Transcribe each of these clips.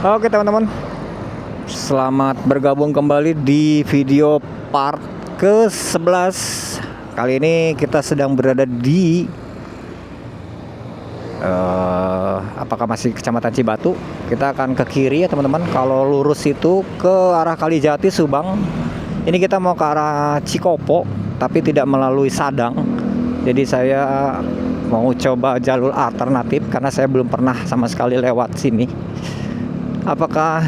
Oke teman-teman, selamat bergabung kembali di video part ke-11. Kali ini kita sedang berada di apakah masih Kecamatan Cibatu. Kita akan ke kiri ya teman-teman. Kalau lurus itu ke arah Kalijati, Subang. Ini kita mau ke arah Cikopo, tapi tidak melalui Sadang. Jadi saya mau coba jalur alternatif karena saya belum pernah sama sekali lewat sini. Apakah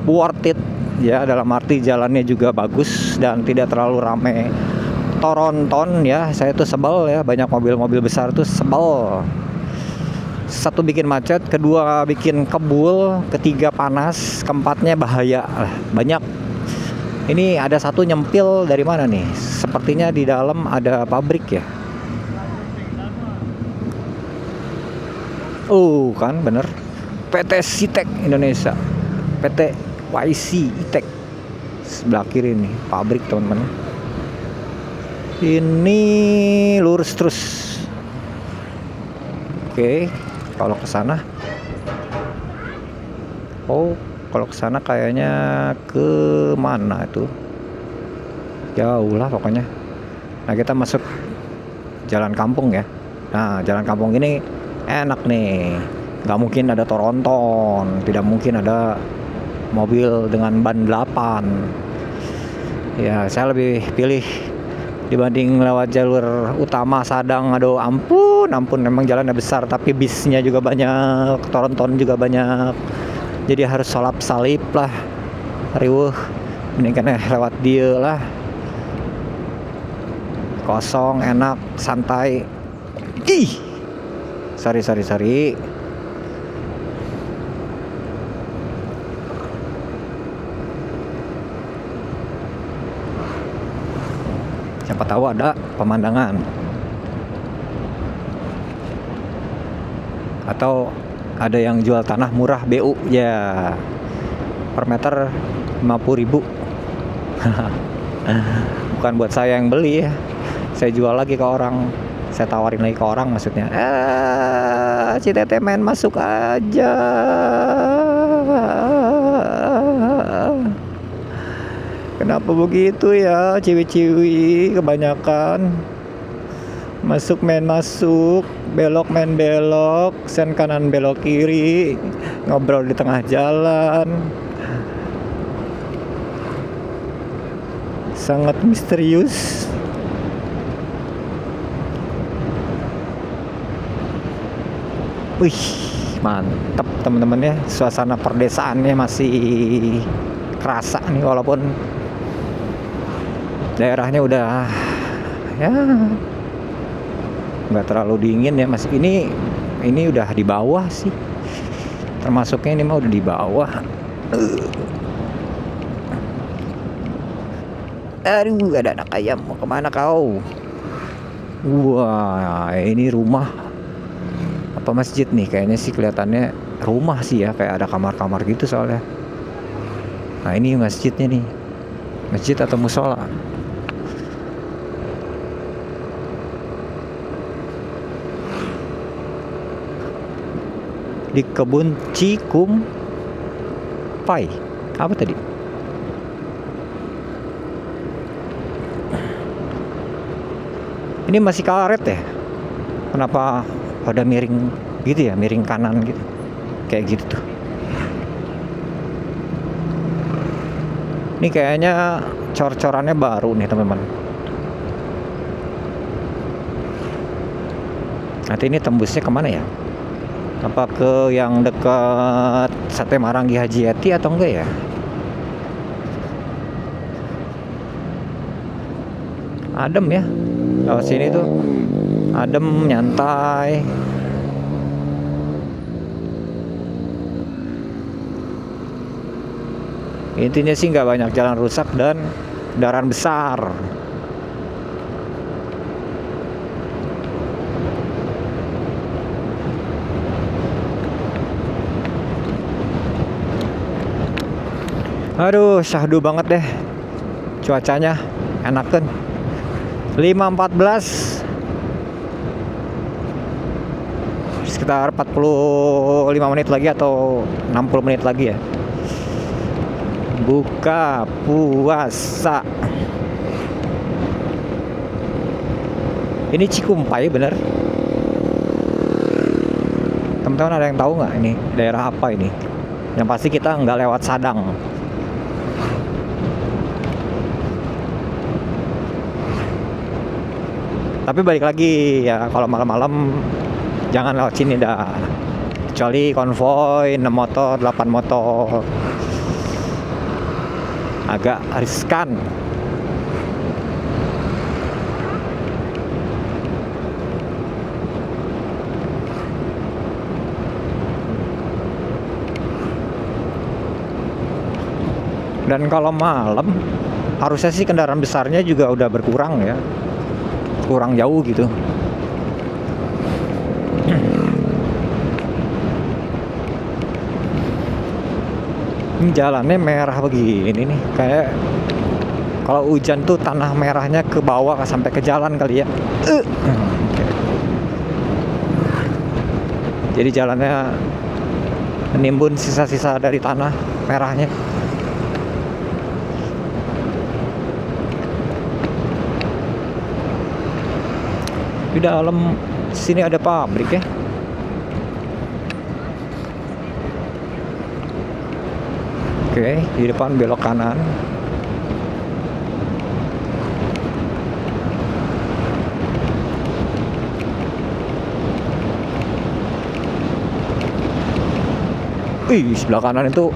worth it ya, dalam arti jalannya juga bagus dan tidak terlalu ramai Toronton ya. Saya tuh sebel ya, banyak mobil-mobil besar tuh sebel. Satu bikin macet, kedua bikin kebul, ketiga panas, keempatnya bahaya banyak. Ini ada satu nyempil dari mana nih? Sepertinya di dalam ada pabrik ya. Kan bener, PT Sitek Indonesia, PT YC Itek. Sebelah kiri nih pabrik teman-teman. Ini lurus terus. Oke, kalau ke sana. Kalau ke sana kayaknya ke mana itu? Jauh lah pokoknya. Nah, kita masuk jalan kampung ya. Nah, jalan kampung ini enak nih. Nggak mungkin ada Toronton, tidak mungkin ada mobil dengan ban 8. Ya, saya lebih pilih dibanding lewat jalur utama Sadang. Aduh, ampun, memang jalannya besar, tapi bisnya juga banyak, Toronton juga banyak. Jadi harus solap salip lah. Riweuh, mendingan lewat dia lah. Kosong, enak, santai. Sorry. Siapa tahu ada pemandangan atau ada yang jual tanah murah BU ya, per meter 50.000. Bukan buat saya yang beli ya, saya jual lagi ke orang, saya tawarin lagi ke orang maksudnya. Citete main masuk aja. Kenapa begitu ya, ciwi-ciwi kebanyakan. Masuk main masuk, belok main belok, sen kanan belok kiri, ngobrol di tengah jalan. Sangat misterius. Wih, mantap teman-teman ya, suasana perdesaannya masih kerasa nih, walaupun daerahnya udah ya nggak terlalu dingin ya. Masih ini udah di bawah sih, termasuknya ini mah udah di bawah. Aduh, ada anak ayam, mau kemana kau? Wah, ini rumah apa masjid nih? Kayaknya sih kelihatannya rumah sih ya, kayak ada kamar-kamar gitu soalnya. Nah, ini masjidnya nih, masjid atau musola. Di kebun Cikumpai. Apa tadi? Ini masih karet ya? Kenapa pada miring gitu ya? Miring kanan gitu. Kayak gitu tuh. Ini kayaknya cor-corannya baru nih teman-teman. Nanti ini tembusnya kemana ya? Apa ke yang dekat Sate Marangi Haji Yati atau enggak ya? Adem ya. Kalau sini tuh adem, nyantai. Intinya sih nggak banyak jalan rusak dan kendaraan besar. Aduh, syahdu banget deh. Cuacanya enakan. 5.14. sekitar 45 menit lagi atau 60 menit lagi ya. Buka puasa. Ini Cikumpai bener. Teman-teman ada yang tahu nggak ini daerah apa ini? Yang pasti kita nggak lewat Sadang. Tapi balik lagi ya, kalau malam-malam jangan lewat sini dah. Kecuali konvoy 6 motor, 8 motor. Agak riskan. Dan kalau malam harusnya sih kendaraan besarnya juga udah berkurang ya, kurang jauh gitu. Ini jalannya merah begini nih, kayak kalau hujan tuh tanah merahnya ke bawah sampai ke jalan kali ya. Jadi jalannya menimbun sisa-sisa dari tanah merahnya. Di dalam sini ada pabrik ya. Oke, di depan belok kanan. Sebelah kanan itu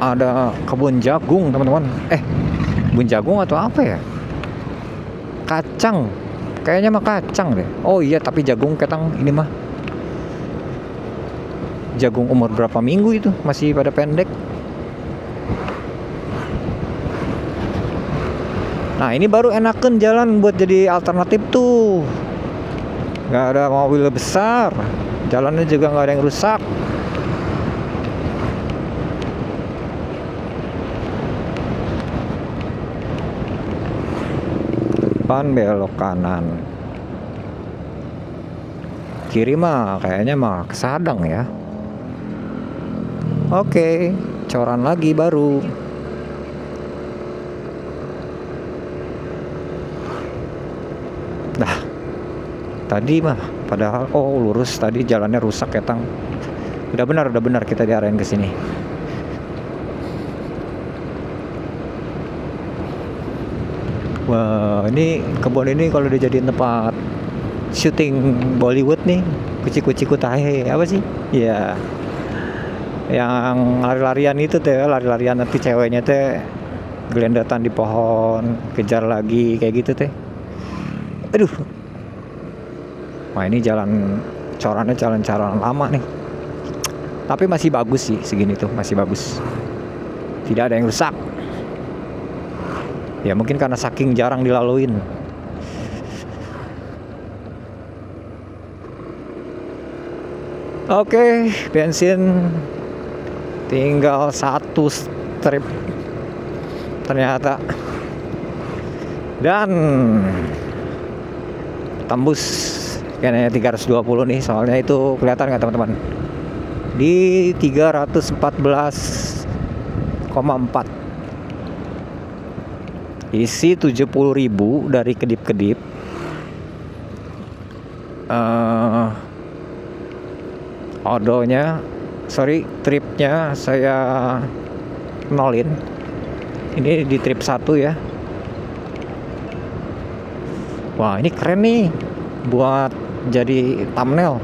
ada kebun jagung, teman-teman. Kebun jagung atau apa ya? Kacang. Kayaknya mah kacang deh. Oh iya, tapi jagung ketang ini mah. Jagung umur berapa minggu itu? Masih pada pendek. Nah, ini baru enakan jalan buat jadi alternatif tuh. Gak ada mobil besar. Jalannya juga gak ada yang rusak. Depan belok kanan. Kiri mah kayaknya mah ke Sadang ya. Oke, coran lagi baru. Nah, tadi mah padahal lurus, tadi jalannya rusak ya, Tang. Udah benar kita diarahin ke sini. Wah, ini kebun ini kalau dijadiin tempat syuting Bollywood nih, kuci-kuci tahe apa sih? Ya, yang lari-larian itu teh, lari-larian nanti ceweknya teh gelendotan di pohon, kejar lagi kayak gitu teh. Aduh. Wah, ini jalan corannya jalan lama nih. Tapi masih bagus sih, segini tuh masih bagus. Tidak ada yang rusak. Ya mungkin karena saking jarang dilaluin. Oke, bensin tinggal 1 strip ternyata. Dan tembus kayaknya 320 nih, soalnya itu kelihatan nggak teman-teman? Di 314,4. Isi 70.000 dari kedip-kedip. Tripnya saya nolin. Ini di trip 1 ya. Wah, ini keren nih buat jadi thumbnail.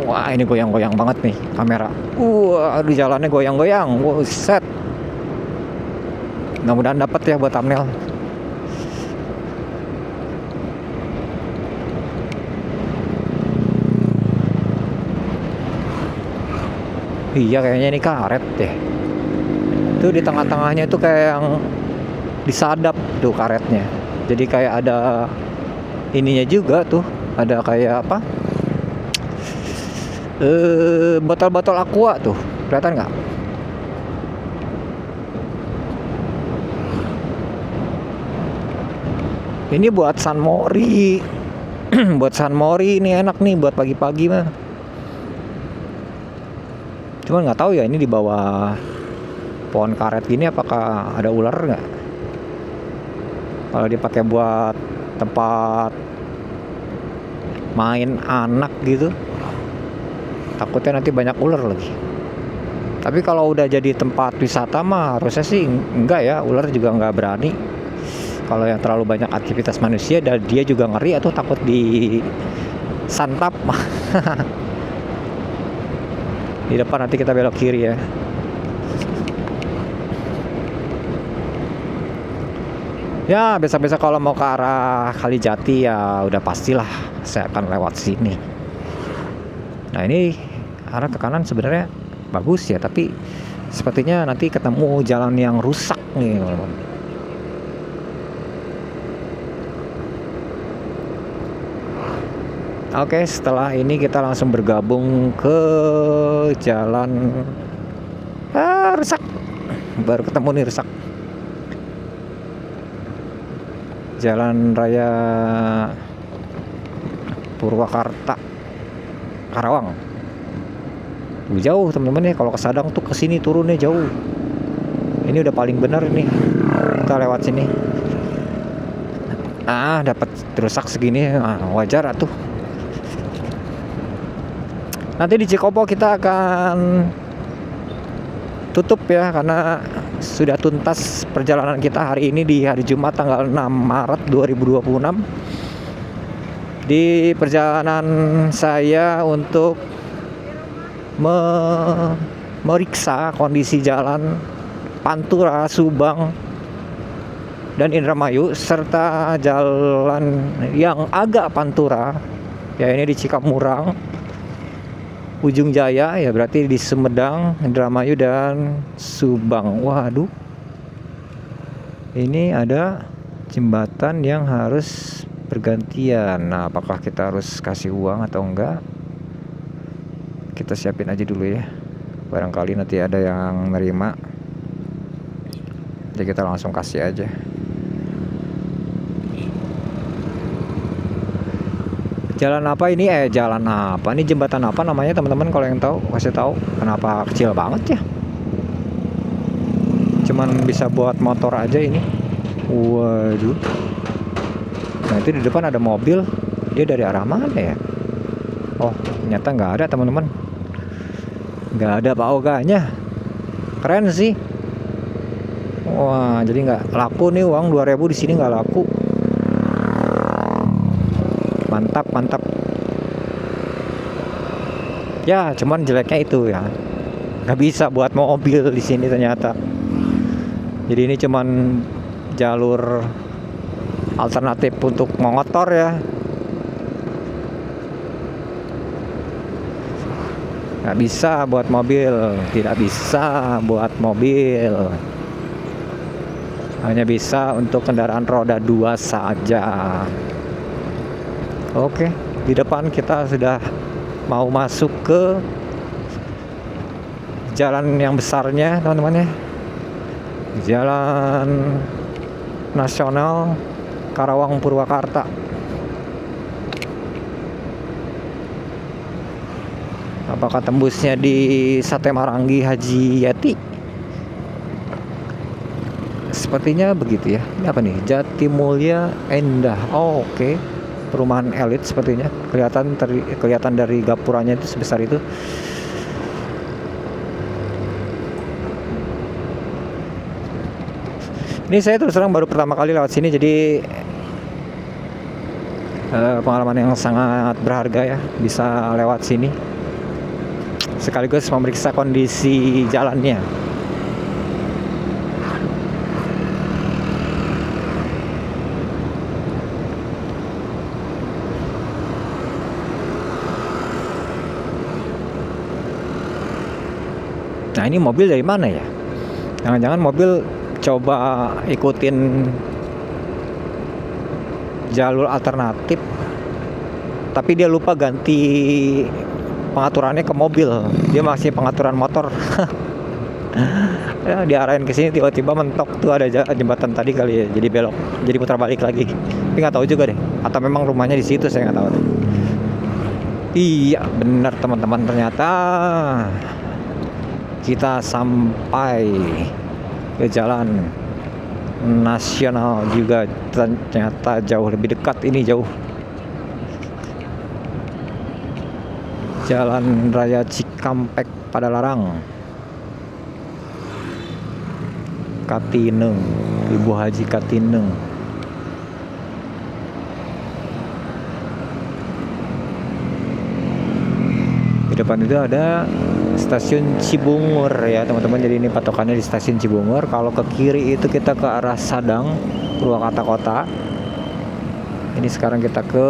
Wah, ini goyang-goyang banget nih kamera. Aduh, jalannya goyang-goyang. Set. Mudah-mudahan dapat ya buat thumbnail. Iya, kayaknya ini karet deh. Tuh di tengah-tengahnya itu kayak yang disadap tuh karetnya. Jadi kayak ada ininya juga tuh. Ada kayak apa? Botol-botol aqua tuh. Kelihatan nggak? Ini buat San Mori. Buat San Mori ini enak nih buat pagi-pagi mah. Cuman nggak tahu ya ini di bawah pohon karet gini apakah ada ular nggak? Kalau dipakai buat tempat main anak gitu, takutnya nanti banyak ular lagi. Tapi kalau udah jadi tempat wisata mah harusnya sih enggak ya, ular juga nggak berani. Kalau yang terlalu banyak aktivitas manusia dan dia juga ngeri atau takut disantap. Di depan nanti kita belok kiri ya. Ya biasa-biasa kalau mau ke arah Kalijati ya udah pastilah saya akan lewat sini. Nah ini arah ke kanan sebenarnya bagus ya, tapi sepertinya nanti ketemu jalan yang rusak nih teman-teman. Oke, setelah ini kita langsung bergabung ke jalan rusak. Baru ketemu nih rusak. Jalan Raya Purwakarta Karawang. Jauh teman-teman ya, kalau ke Sadang tuh kesini turunnya jauh. Ini udah paling benar nih, kita lewat sini. Dapat rusak segini, wajar atuh. Nanti di Cikopo kita akan tutup ya, karena sudah tuntas perjalanan kita hari ini di hari Jumat tanggal 6 Maret 2026. Di perjalanan saya untuk meriksa kondisi jalan Pantura, Subang, dan Indramayu, serta jalan yang agak Pantura ya ini di Cikamurang, Ujung Jaya ya berarti di Sumedang, Indramayu, dan Subang. Waduh, ini ada jembatan yang harus bergantian. Nah, apakah kita harus kasih uang atau enggak? Kita siapin aja dulu ya, barangkali nanti ada yang nerima, jadi kita langsung kasih aja. Jalan apa ini? Jalan apa? Ini jembatan apa namanya teman-teman? Kalau yang tahu kasih tahu. Kenapa kecil banget ya? Cuman bisa buat motor aja ini. Waduh. Nah itu di depan ada mobil. Dia dari arah mana ya? Oh ternyata nggak ada teman-teman. Nggak ada Pak Oganya. Keren sih. Wah jadi nggak laku nih, uang 2000 di sini nggak laku. Mantap. Ya cuman jeleknya itu ya, nggak bisa buat mobil di sini ternyata. Jadi ini cuman jalur alternatif untuk motor ya. Nggak bisa buat mobil, tidak bisa buat mobil. Hanya bisa untuk kendaraan roda 2 saja. Oke, di depan kita sudah mau masuk ke jalan yang besarnya teman-teman ya. Jalan Nasional Karawang Purwakarta. Apakah tembusnya di Sate Marangi Haji Yati? Sepertinya begitu ya. Ini apa nih? Jatimulya Endah. Oh, oke. Perumahan elit sepertinya, kelihatan dari gapuranya itu sebesar itu. Ini saya terus terang baru pertama kali lewat sini, jadi pengalaman yang sangat berharga ya, bisa lewat sini sekaligus memeriksa kondisi jalannya. Nah ini mobil dari mana ya? Jangan-jangan mobil coba ikutin jalur alternatif, tapi dia lupa ganti pengaturannya ke mobil. Dia masih pengaturan motor. Ya, diarahin ke sini tiba-tiba mentok tuh ada jembatan tadi kali ya. Jadi belok, jadi putar balik lagi. Tapi nggak tahu juga deh, atau memang rumahnya di situ, saya nggak tahu deh. Iya benar teman-teman, ternyata kita sampai ke jalan nasional juga, ternyata jauh lebih dekat ini, jauh. Jalan Raya Cikampek Padalarang, Katineng, Ibu Haji Katineng. Di depan itu ada stasiun Cibungur ya teman-teman. Jadi ini patokannya di stasiun Cibungur. Kalau ke kiri itu kita ke arah Sadang, Purwakarta Kota. Ini sekarang kita ke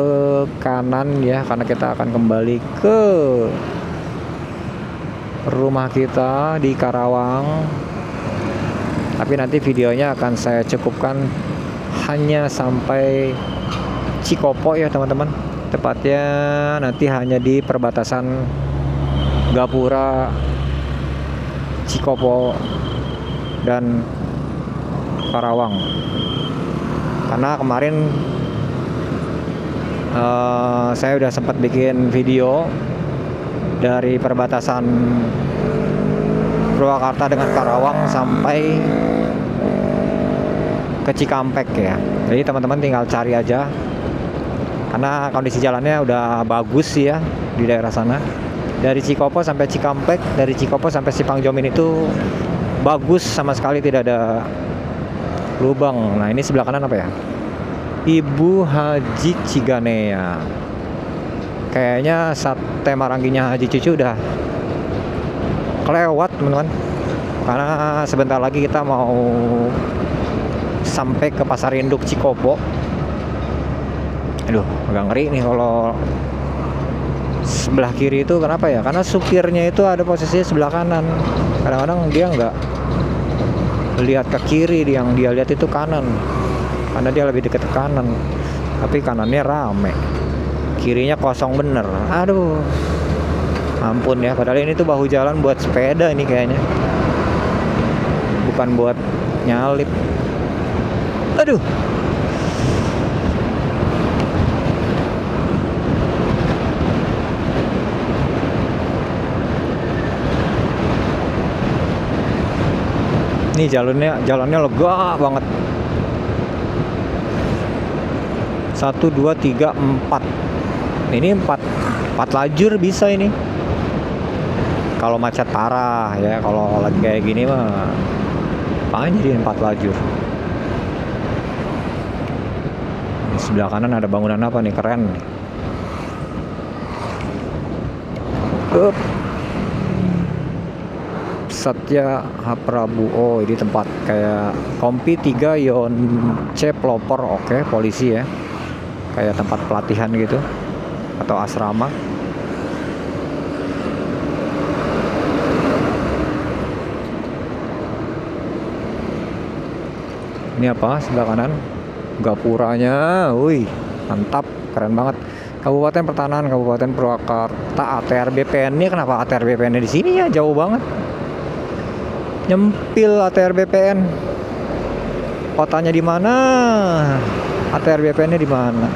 kanan ya, karena kita akan kembali ke rumah kita di Karawang. Tapi nanti videonya akan saya cukupkan hanya sampai Cikopo ya teman-teman. Tepatnya nanti hanya di perbatasan Gapura, Cikopo, dan Karawang. Karena kemarin saya udah sempat bikin video dari perbatasan Purwakarta dengan Karawang sampai ke Cikampek ya. Jadi teman-teman tinggal cari aja, karena kondisi jalannya udah bagus sih ya di daerah sana. Dari Cikopo sampai Cikampek, dari Cikopo sampai Simpang Jomin itu bagus, sama sekali tidak ada lubang. Nah ini sebelah kanan apa ya? Ibu Haji Ciganea. Kayaknya sate Marangginya Haji Cucu udah kelewat teman-teman, karena sebentar lagi kita mau sampai ke Pasar Induk Cikopo. Aduh, agak ngeri nih kalau sebelah kiri itu. Kenapa ya? Karena supirnya itu ada posisinya sebelah kanan. Kadang-kadang dia nggak lihat ke kiri, yang dia lihat itu kanan, karena dia lebih dekat ke kanan. Tapi kanannya rame, kirinya kosong bener. Aduh, ampun ya. Padahal ini tuh bahu jalan buat sepeda ini kayaknya, bukan buat nyalip. Aduh. Ini jalannya lega banget. 1, 2, 3, 4. Ini 4 lajur bisa ini. Kalau macet parah ya, kalau lagi kayak gini mah apaan jadi 4 lajur. Di sebelah kanan ada bangunan apa nih, keren. Satya Prabu. Oh, ini tempat kayak Kompi 3 Yon C Pelopor. Oke, polisi ya. Kayak tempat pelatihan gitu atau asrama. Ini apa sebelah kanan? Gapuranya. Wih, mantap, keren banget. Kabupaten Pertanahan Kabupaten Purwakarta. ATR BPN-nya kenapa ATR BPN-nya di sini ya? Jauh banget. Nyempil ATR BPN. Kotanya di mana? ATR BPN-nya di mana?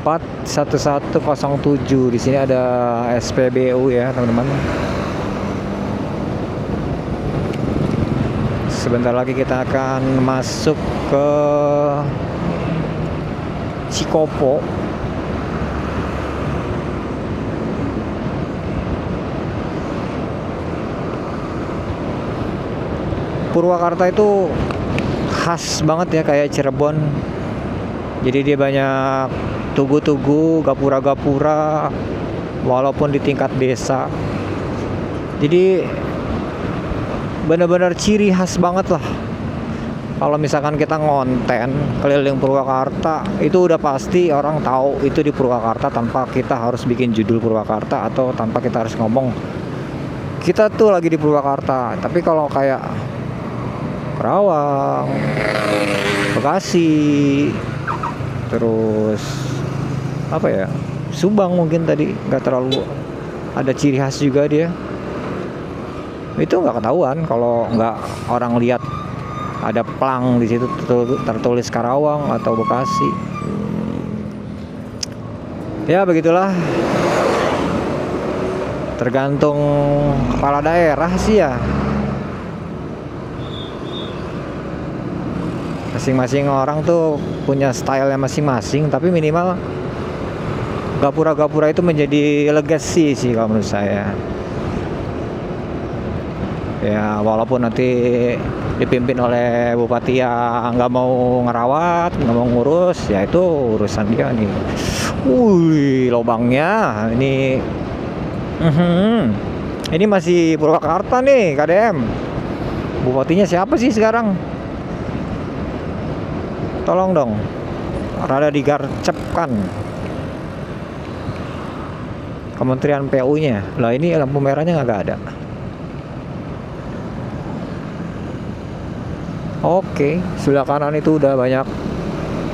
41107. Di sini ada SPBU ya, teman-teman. Sebentar lagi kita akan masuk ke Cikopo. Purwakarta itu khas banget ya, kayak Cirebon. Jadi dia banyak tugu-tugu, gapura-gapura, walaupun di tingkat desa. Jadi benar-benar ciri khas banget lah. Kalau misalkan kita ngonten keliling Purwakarta, itu udah pasti orang tahu itu di Purwakarta, tanpa kita harus bikin judul Purwakarta atau tanpa kita harus ngomong kita tuh lagi di Purwakarta. Tapi kalau kayak Karawang, Bekasi, terus apa ya, Subang mungkin tadi nggak terlalu ada ciri khas juga dia. Itu nggak ketahuan kalau nggak orang lihat ada plang di situ tertulis Karawang atau Bekasi. Ya begitulah, tergantung kepala daerah sih ya. Masing-masing orang tuh punya stylenya masing-masing, tapi minimal gapura-gapura itu menjadi legacy sih kalau menurut saya. Ya walaupun nanti dipimpin oleh bupati yang nggak mau ngerawat, nggak mau ngurus, ya itu urusan dia nih. Wih, lobangnya ini. Ini masih Purwakarta nih, KDM. Bupatinya siapa sih sekarang? Tolong dong, rada digarcepkan. Kementerian PU-nya. Lah ini lampu merahnya nggak ada. Oke, sebelah kanan itu udah banyak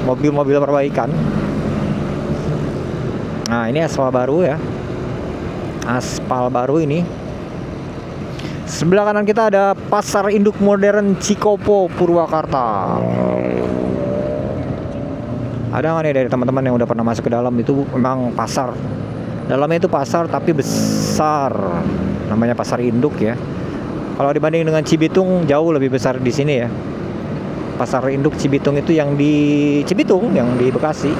mobil-mobil perbaikan. Nah, ini aspal baru ya. Aspal baru ini. Sebelah kanan kita ada Pasar Induk Modern Cikopo, Purwakarta. Ada nggak nih dari teman-teman yang udah pernah masuk ke dalam? Itu memang pasar. Dalamnya itu pasar tapi besar. Namanya Pasar Induk ya. Kalau dibanding dengan Cibitung jauh lebih besar di sini ya. Pasar Induk Cibitung itu yang di Cibitung, yang di Bekasi.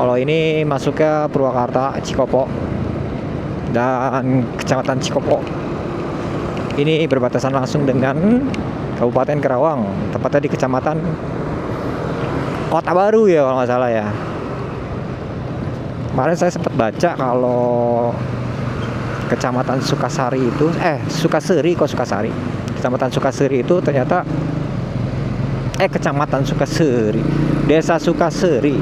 Kalau ini masuknya Purwakarta, Cikopo dan Kecamatan Cikopo. Ini berbatasan langsung dengan Kabupaten Karawang, tepatnya di Kecamatan Kota Baru ya kalau nggak salah ya. Kemarin saya sempat baca kalau Kecamatan Sukasari itu, Sukaseri kok Sukasari. Kecamatan Sukaseri itu ternyata Kecamatan Sukaseri, Desa Sukaseri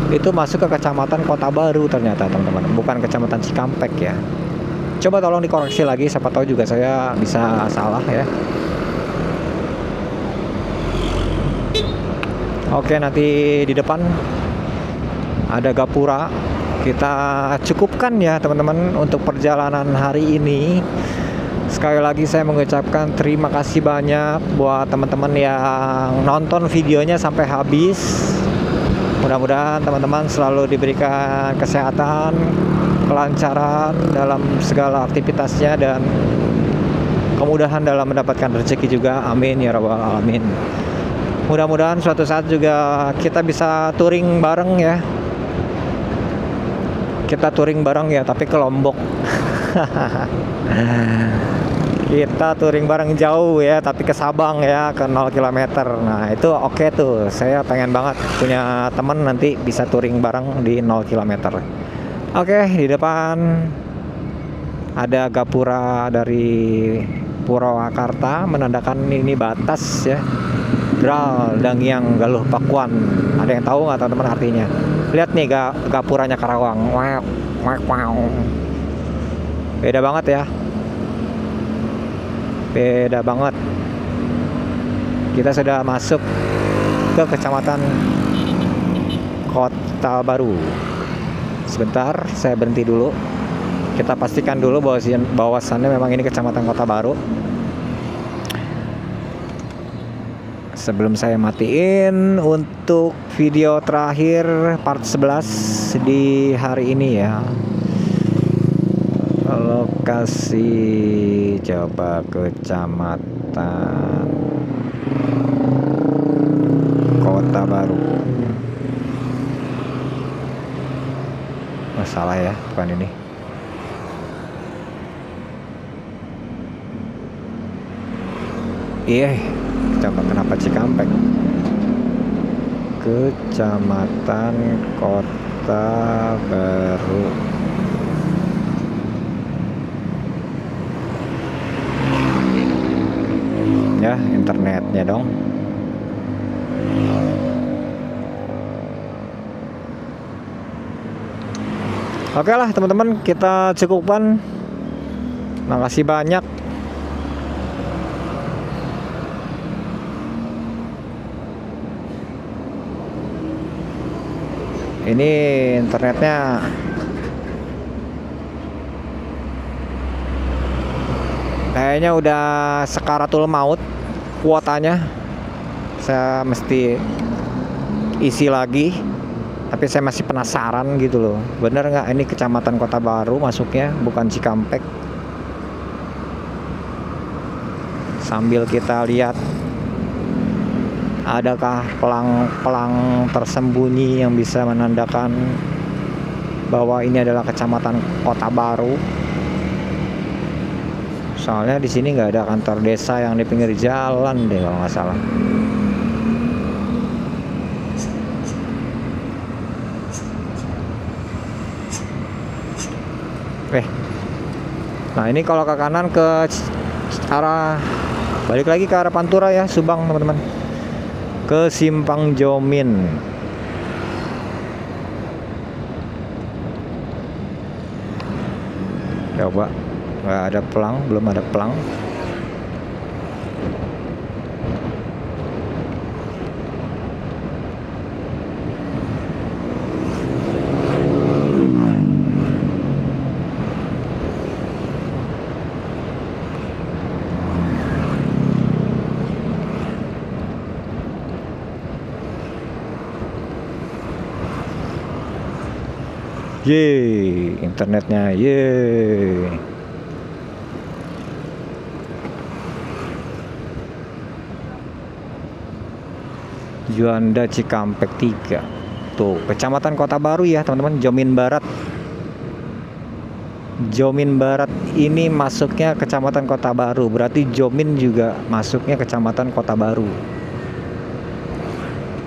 itu masuk ke Kecamatan Kota Baru ternyata teman-teman, bukan Kecamatan Cikampek ya. Coba tolong dikoreksi lagi, siapa tahu juga saya bisa salah ya. Oke, nanti di depan ada gapura. Kita cukupkan ya teman-teman untuk perjalanan hari ini. Sekali lagi saya mengucapkan terima kasih banyak buat teman-teman yang nonton videonya sampai habis. Mudah-mudahan teman-teman selalu diberikan kesehatan, kelancaran dalam segala aktivitasnya, dan kemudahan dalam mendapatkan rezeki juga. Amin ya rabbal alamin. Mudah-mudahan suatu saat juga kita bisa touring bareng ya. Kita touring bareng ya, tapi ke Lombok. Kita touring bareng jauh ya, tapi ke Sabang ya, ke 0 km. Nah itu oke tuh, saya pengen banget punya temen nanti bisa touring bareng di 0 km. Oke, di depan ada gapura dari Purwakarta, menandakan ini batas ya. Dral Dangyang Galuh Pakuan. Ada yang tahu nggak teman-teman artinya? Lihat nih gapuranya Karawang. Wow. Beda banget ya. Beda banget. Kita sudah masuk ke Kecamatan Kota Baru. Sebentar, saya berhenti dulu. Kita pastikan dulu bahwasannya memang ini Kecamatan Kota Baru. Sebelum saya matiin untuk video terakhir part 11 di hari ini ya. Lokasi coba Kecamatan Kota Baru. Salah ya, bukan ini. Iya, coba kenapa Cikampek? Kecamatan Kota Baru. Ya, internetnya dong. Oke lah teman-teman, kita cukupkan. Makasih banyak. Ini internetnya kayaknya udah sekaratul maut. kuotanya. Saya mesti isi lagi, tapi saya masih penasaran gitu loh, bener nggak ini Kecamatan Kota Baru masuknya, bukan Cikampek. Sambil kita lihat adakah pelang-pelang tersembunyi yang bisa menandakan bahwa ini adalah Kecamatan Kota Baru. Soalnya di sini nggak ada kantor desa yang di pinggir jalan deh kalau nggak salah. Nah ini kalau ke kanan ke arah, balik lagi ke arah Pantura ya, Subang teman-teman, ke Simpang Jomin. Coba, nggak ada pelang, belum ada pelang. Yeay, internetnya yeay. Juanda Cikampek 3. Tuh, Kecamatan Kota Baru ya, teman-teman, Jomin Barat. Jomin Barat ini masuknya Kecamatan Kota Baru, berarti Jomin juga masuknya Kecamatan Kota Baru.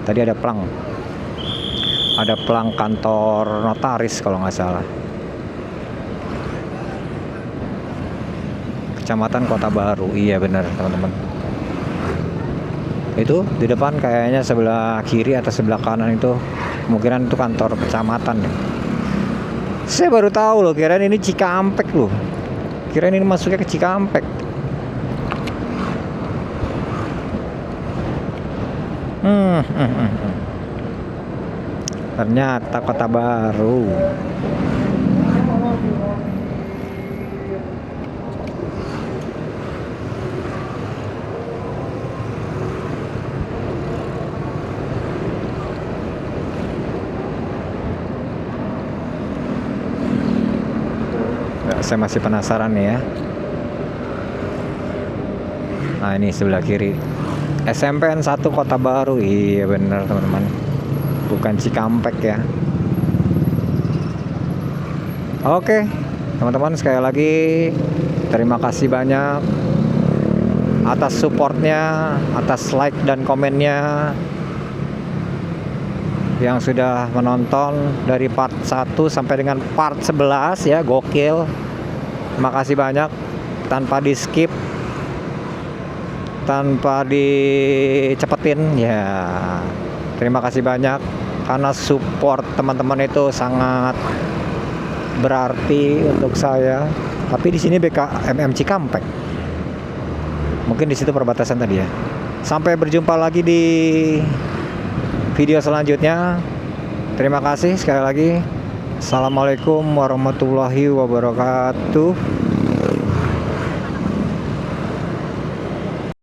Tadi ada pelang. Ada pelang kantor notaris kalau nggak salah. Kecamatan Kota Baru, iya benar teman-teman. Itu di depan kayaknya sebelah kiri atau sebelah kanan itu kemungkinan itu kantor kecamatan ya. Saya baru tahu loh, kirain ini Cikampek loh. Kirain ini masuknya ke Cikampek. Ternyata Kota Baru. Saya masih penasaran nih ya. Nah ini sebelah kiri SMPN 1 Kota Baru. Iya bener teman-teman, bukan Cikampek ya. Oke teman-teman, sekali lagi terima kasih banyak atas supportnya, atas like dan komennya yang sudah menonton dari part 1 sampai dengan part 11 ya, gokil. Terima kasih banyak, tanpa di skip, tanpa dicepetin ya. Terima kasih banyak karena support teman-teman itu sangat berarti untuk saya. Tapi di sini BKMM Cikampek. Mungkin di situ perbatasan tadi ya. Sampai berjumpa lagi di video selanjutnya. Terima kasih sekali lagi. Assalamualaikum warahmatullahi wabarakatuh.